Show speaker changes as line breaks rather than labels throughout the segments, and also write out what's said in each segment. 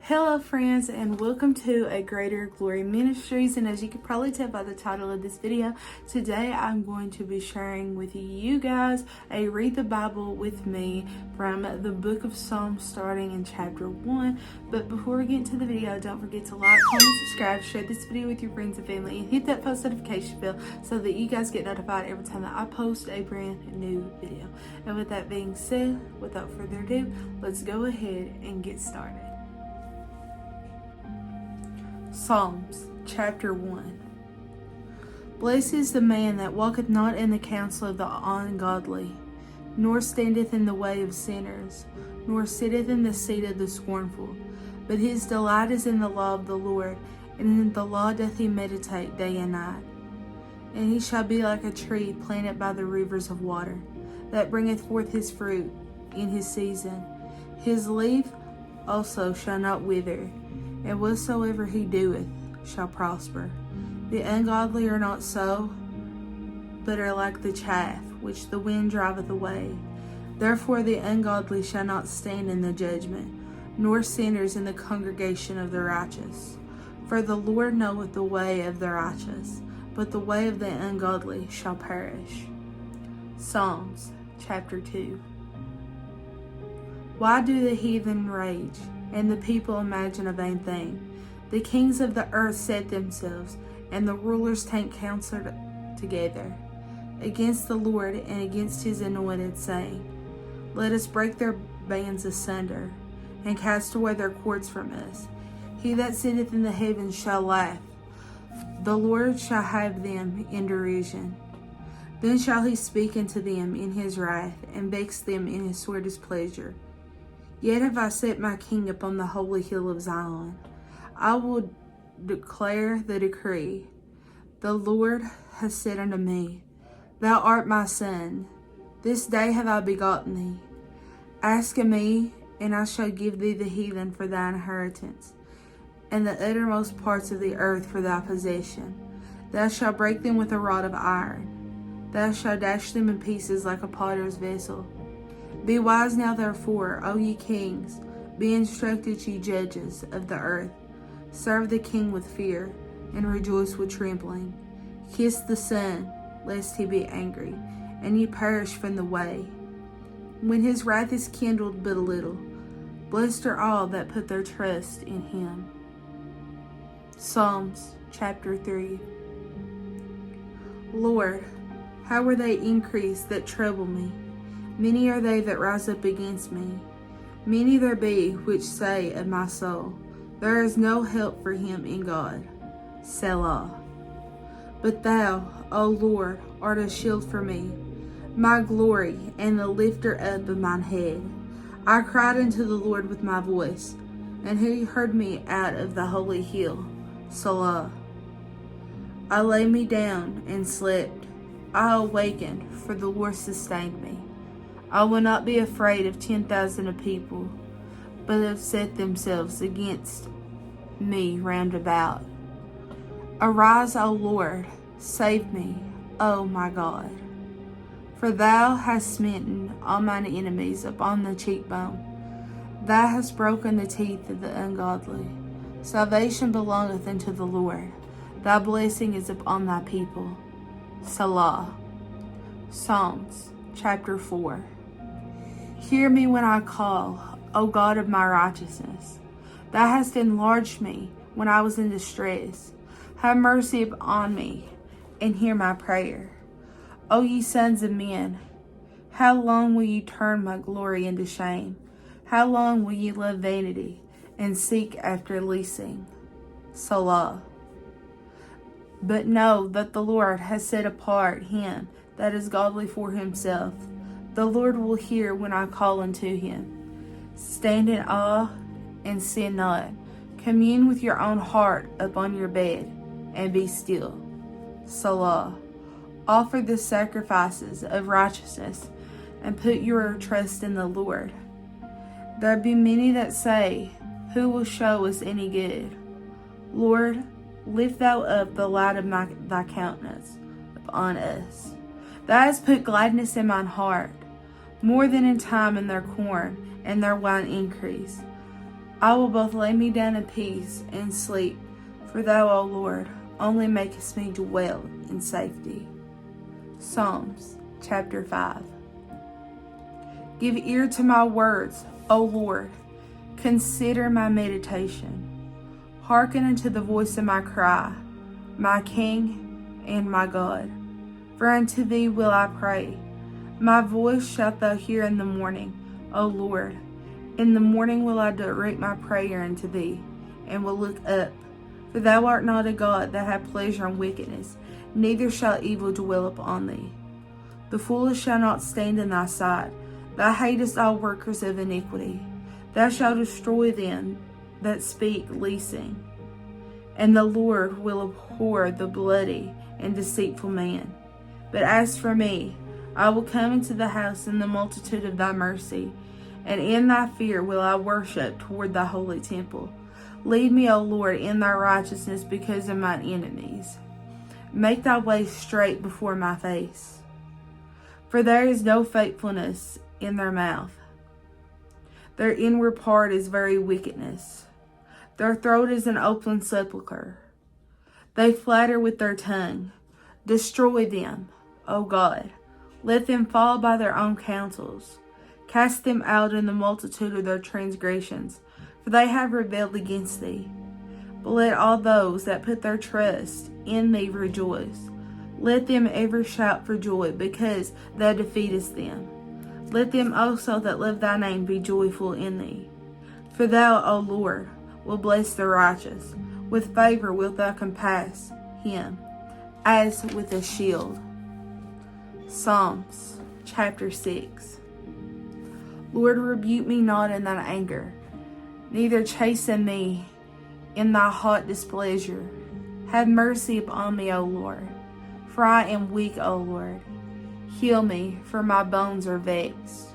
Hello friends, and welcome to A Greater Glory Ministries. And as you can probably tell by the title of this video, today I'm going to be sharing with you guys a Read the Bible with me from the book of Psalms, starting in chapter 1. But before we get into the video, don't forget to like, comment, subscribe, share this video with your friends and family, and hit that post notification bell so that you guys get notified every time that I post a brand new video. And with that being said, without further ado, let's go ahead and get started. Psalms, chapter 1. Blessed is the man that walketh not in the counsel of the ungodly, nor standeth in the way of sinners, nor sitteth in the seat of the scornful. But his delight is in the law of the Lord, and in the law doth he meditate day and night. And he shall be like a tree planted by the rivers of water, that bringeth forth his fruit in his season. His leaf also shall not wither, and whatsoever he doeth shall prosper. The ungodly are not so, but are like the chaff which the wind driveth away. Therefore the ungodly shall not stand in the judgment, nor sinners in the congregation of the righteous. For the Lord knoweth the way of the righteous, but the way of the ungodly shall perish. Psalms, chapter 2. Why do the heathen rage, and the people imagine a vain thing? The kings of the earth set themselves, and the rulers take counsel together against the Lord and against his anointed, saying, Let us break their bands asunder, and cast away their cords from us. He that sitteth in the heavens shall laugh. The Lord shall have them in derision. Then shall he speak unto them in his wrath, and vex them in his sore displeasure. Yet have I set my king upon the holy hill of Zion. I will declare the decree. The Lord has said unto me, Thou art my son. This day have I begotten thee. Ask of me, and I shall give thee the heathen for thine inheritance, and the uttermost parts of the earth for thy possession. Thou shalt break them with a rod of iron. Thou shalt dash them in pieces like a potter's vessel. Be wise now therefore, O ye kings, be instructed, ye judges of the earth. Serve the king with fear, and rejoice with trembling. Kiss the Son, lest he be angry, and ye perish from the way, when his wrath is kindled but a little. Blessed are all that put their trust in him. Psalms, chapter 3. Lord, how are they increased that trouble me? Many are they that rise up against me. Many there be which say of my soul, There is no help for him in God. Selah. But thou, O Lord, art a shield for me, my glory, and the lifter up of mine head. I cried unto the Lord with my voice, and he heard me out of the holy hill. Selah. I lay me down and slept. I awakened, for the Lord sustained me. I will not be afraid of 10,000 of people, but have set themselves against me round about. Arise, O Lord, save me, O my God. For thou hast smitten all mine enemies upon the cheekbone. Thou hast broken the teeth of the ungodly. Salvation belongeth unto the Lord. Thy blessing is upon thy people. Selah. Psalms, chapter 4. Hear me when I call, O God of my righteousness. Thou hast enlarged me when I was in distress. Have mercy upon me, and hear my prayer. O ye sons of men, how long will ye turn my glory into shame? How long will ye love vanity, and seek after leasing? Selah. But know that the Lord has set apart him that is godly for himself. The Lord will hear when I call unto him. Stand in awe and sin not. Commune with your own heart upon your bed, and be still. Selah. Offer the sacrifices of righteousness, and put your trust in the Lord. There be many that say, Who will show us any good? Lord, lift thou up the light of thy countenance upon us. Thou hast put gladness in mine heart, more than in time in their corn and their wine increase. I will both lay me down in peace and sleep, for thou, O Lord, only makest me dwell in safety. Psalms chapter 5. Give ear to my words, O Lord. Consider my meditation. Hearken unto the voice of my cry, my King and my God. For unto thee will I pray. My voice shalt thou hear in the morning, O Lord. In the morning will I direct my prayer unto thee, and will look up. For thou art not a God that hath pleasure in wickedness, neither shall evil dwell upon thee. The foolish shall not stand in thy sight. Thou hatest all workers of iniquity. Thou shalt destroy them that speak leasing. And the Lord will abhor the bloody and deceitful man. But as for me, I will come into the house in the multitude of thy mercy, and in thy fear will I worship toward thy holy temple. Lead me, O Lord, in thy righteousness because of mine enemies. Make thy way straight before my face. For there is no faithfulness in their mouth. Their inward part is very wickedness. Their throat is an open sepulchre. They flatter with their tongue. Destroy them, O God. Let them fall by their own counsels. Cast them out in the multitude of their transgressions, for they have rebelled against thee. But let all those that put their trust in thee rejoice. Let them ever shout for joy, because thou defeatest them. Let them also that love thy name be joyful in thee. For thou, O Lord, will bless the righteous. With favor wilt thou compass him, as with a shield. Psalms chapter 6. Lord, rebuke me not in thine anger, neither chasten me in thy hot displeasure. Have mercy upon me, O Lord, for I am weak, O Lord. Heal me, for my bones are vexed.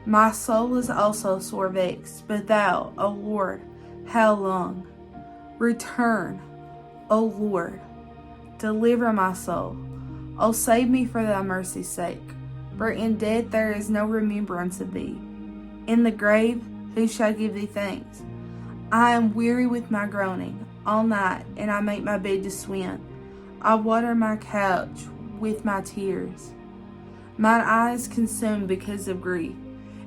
My soul is also sore vexed, but thou, O Lord, how long? Return, O Lord, deliver my soul. O save me for thy mercy's sake, for in death there is no remembrance of thee. In the grave, who shall give thee thanks? I am weary with my groaning all night, and I make my bed to swim. I water my couch with my tears. Mine eye is consumed because of grief.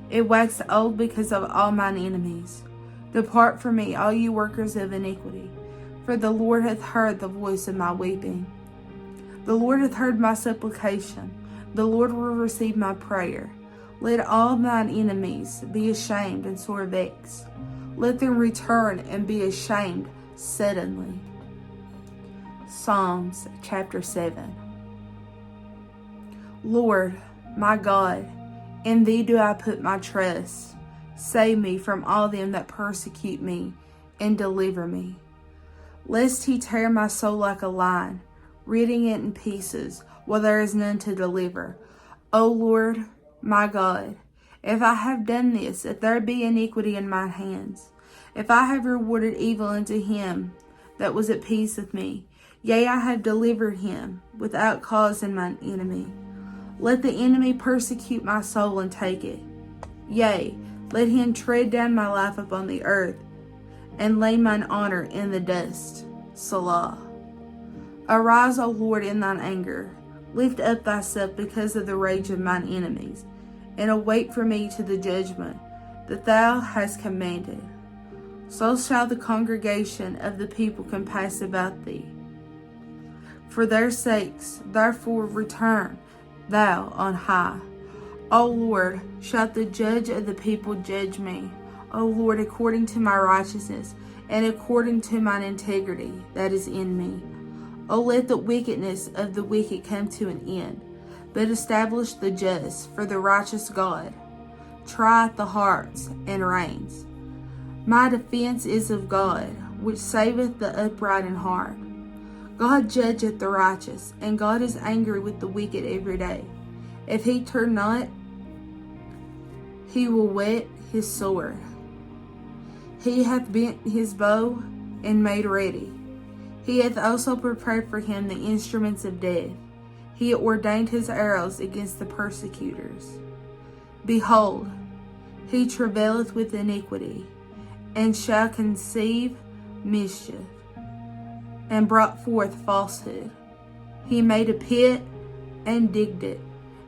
It waxed old because of all mine enemies. Depart from me, all you workers of iniquity, for the Lord hath heard the voice of my weeping. The Lord hath heard my supplication. The Lord will receive my prayer. Let all thine enemies be ashamed and sore vexed. Let them return and be ashamed suddenly. Psalms chapter 7. Lord, my God, in thee do I put my trust. Save me from all them that persecute me, and deliver me. Lest he tear my soul like a lion, rending it in pieces, while there is none to deliver. O Lord, my God, if I have done this, if there be iniquity in my hands, if I have rewarded evil unto him that was at peace with me, yea, I have delivered him without cause in mine enemy. Let the enemy persecute my soul and take it. Yea, let him tread down my life upon the earth, and lay mine honor in the dust. Selah. Arise, O Lord, in thine anger. Lift up thyself because of the rage of mine enemies, and await for me to the judgment that thou hast commanded. So shall the congregation of the people compass about thee. For their sakes, therefore return thou on high. O Lord, shalt the judge of the people judge me. O Lord, according to my righteousness, and according to mine integrity that is in me. O let the wickedness of the wicked come to an end, but establish the just, for the righteous God trieth the hearts and reins. My defense is of God, which saveth the upright in heart. God judgeth the righteous, and God is angry with the wicked every day. If he turn not, he will whet his sword. He hath bent his bow and made ready. He hath also prepared for him the instruments of death. He ordained his arrows against the persecutors. Behold, he travaileth with iniquity, and shall conceive mischief, and brought forth falsehood. He made a pit and digged it,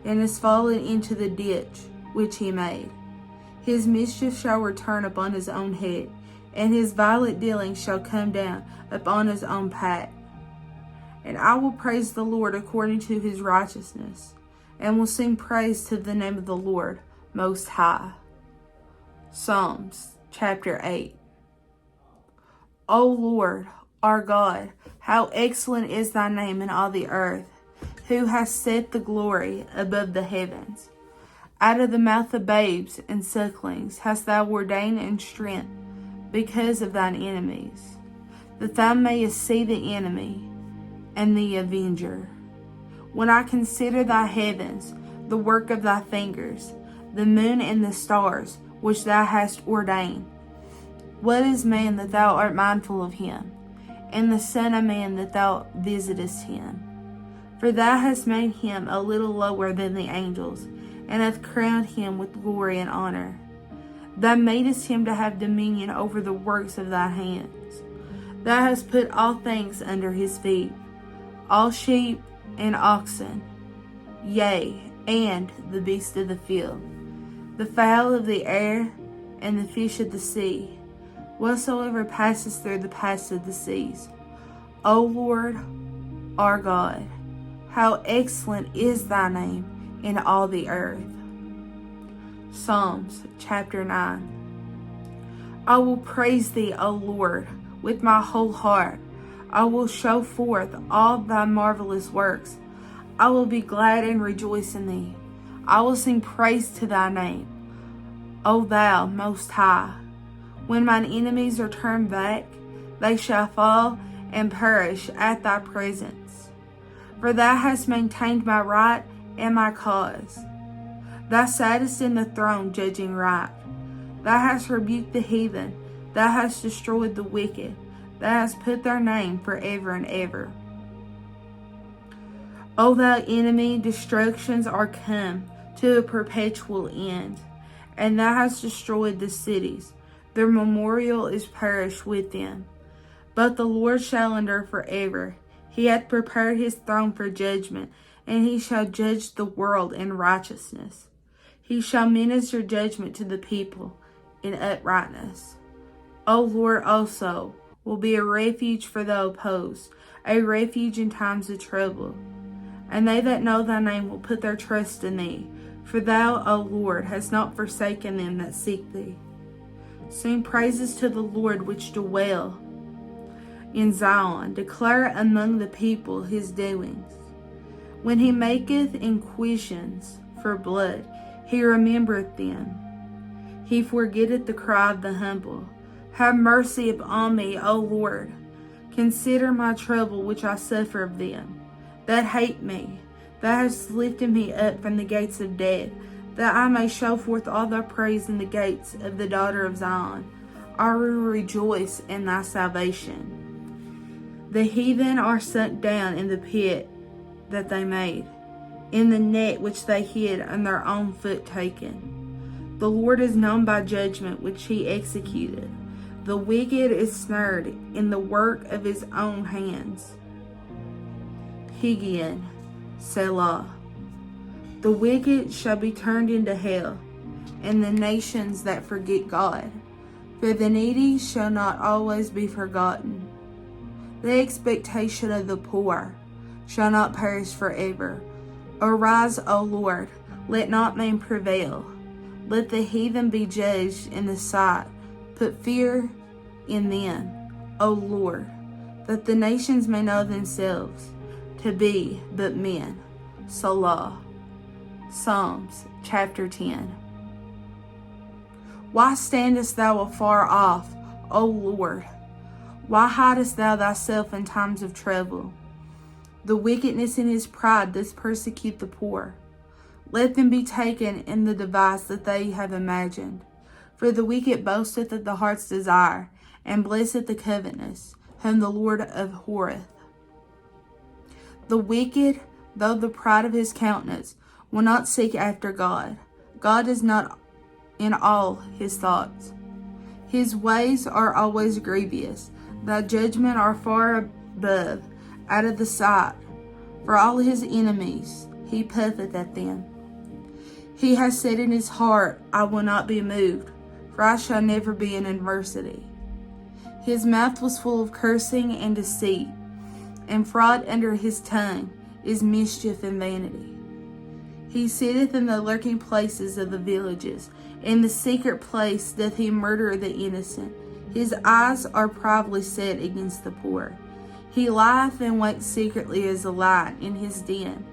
and is fallen into the ditch which he made. His mischief shall return upon his own head, and his violent dealing shall come down upon his own pack. And I will praise the Lord according to his righteousness, and will sing praise to the name of the Lord Most High. Psalms chapter 8. O Lord, our God, how excellent is thy name in all the earth, who hast set the glory above the heavens. Out of the mouth of babes and sucklings hast thou ordained in strength because of thine enemies, that thou mayest see the enemy and the avenger. When I consider thy heavens, the work of thy fingers, the moon and the stars, which thou hast ordained. What is man that thou art mindful of him, and the son of man that thou visitest him? For thou hast made him a little lower than the angels, and hast crowned him with glory and honor. Thou madest him to have dominion over the works of thy hands. Thou hast put all things under his feet, all sheep and oxen, yea, and the beasts of the field, the fowl of the air, and the fish of the sea, whatsoever passes through the paths of the seas. O Lord, our God, how excellent is thy name in all the earth. Psalms chapter 9. I will praise thee, O Lord, with my whole heart. I will show forth all thy marvelous works. I will be glad and rejoice in thee. I will sing praise to thy name, O thou Most High. When mine enemies are turned back, they shall fall and perish at thy presence. For thou hast maintained my right and my cause. Thou sattest in the throne judging right. Thou hast rebuked the heathen. Thou hast destroyed the wicked. Thou hast put their name forever and ever. O thou enemy, destructions are come to a perpetual end, and thou hast destroyed the cities. Their memorial is perished with them. But the Lord shall endure forever. He hath prepared his throne for judgment, and he shall judge the world in righteousness. He shall minister judgment to the people in uprightness. O Lord also will be a refuge for the opposed, a refuge in times of trouble. And they that know thy name will put their trust in thee, for thou, O Lord, hast not forsaken them that seek thee. Sing praises to the Lord which dwell in Zion. Declare among the people his doings. When he maketh inquisitions for blood, he remembereth them. He forgetteth the cry of the humble. Have mercy upon me, O Lord. Consider my trouble which I suffer of them that hate me. Thou hast lifted me up from the gates of death, that I may show forth all thy praise in the gates of the daughter of Zion. I will rejoice in thy salvation. The heathen are sunk down in the pit that they made, in the net which they hid, and their own foot taken. The Lord is known by judgment which he executed. The wicked is snared in the work of his own hands. Gideon, Selah. The wicked shall be turned into hell, and the nations that forget God. For the needy shall not always be forgotten. The expectation of the poor shall not perish forever. Arise, O Lord, let not man prevail. Let the heathen be judged in the sight. Put fear in them, O Lord, that the nations may know themselves to be but men. Selah. Psalms chapter 10. Why standest thou afar off, O Lord? Why hidest thou thyself in times of trouble? The wickedness in his pride doth persecute the poor. Let them be taken in the device that they have imagined. For the wicked boasteth of the heart's desire, and blesseth the covetous, whom the Lord abhorreth. The wicked, though the pride of his countenance, will not seek after God. God is not in all his thoughts. His ways are always grievous. Thy judgment are far above, out of the sight. For all his enemies he puffeth at them. He has said in his heart, I will not be moved, for I shall never be in adversity. His mouth was full of cursing and deceit, and fraud under his tongue is mischief and vanity. He sitteth in the lurking places of the villages. In the secret place doth he murder the innocent. His eyes are privately set against the poor. He lieth and waits secretly as a lion in his den.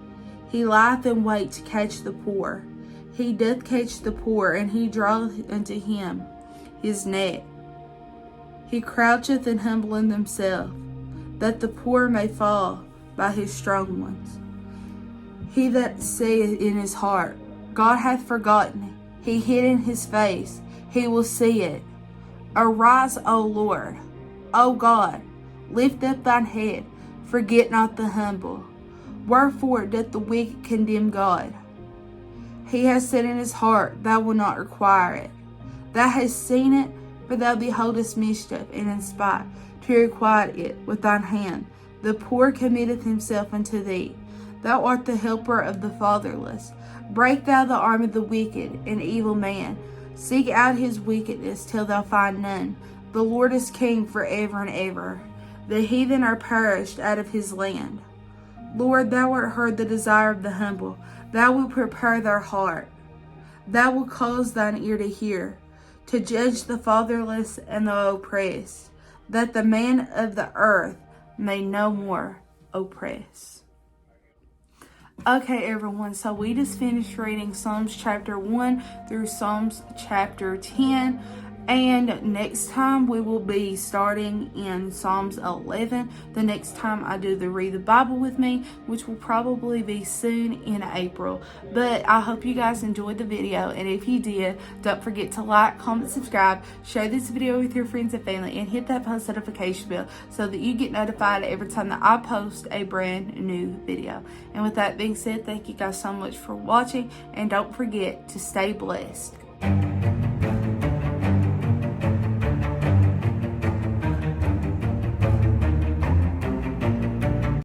He lieth in wait to catch the poor. He doth catch the poor, and he draweth unto him his net. He croucheth and humbleth himself, that the poor may fall by his strong ones. He that saith in his heart, God hath forgotten, he hid in his face, he will see it. Arise, O Lord, O God, lift up thine head, forget not the humble. Wherefore doth the wicked condemn God? He has said in his heart, thou wilt not require it. Thou hast seen it, for thou beholdest mischief, and in spite, to requite it with thine hand. The poor committeth himself unto thee. Thou art the helper of the fatherless. Break thou the arm of the wicked and evil man. Seek out his wickedness till thou find none. The Lord is king forever and ever. The heathen are perished out of his land. Lord, thou art heard the desire of the humble. Thou wilt prepare their heart. Thou wilt cause thine ear to hear, to judge the fatherless and the oppressed, that the man of the earth may no more oppress. Okay, everyone, so we just finished reading Psalms chapter 1 through Psalms chapter 10. And next time we will be starting in Psalms 11. The next time I do the Read the Bible with Me, which will probably be soon in April. But I hope you guys enjoyed the video. And if you did, don't forget to like, comment, subscribe, share this video with your friends and family, and hit that post notification bell so that you get notified every time that I post a brand new video. And with that being said, thank you guys so much for watching. And don't forget to stay blessed.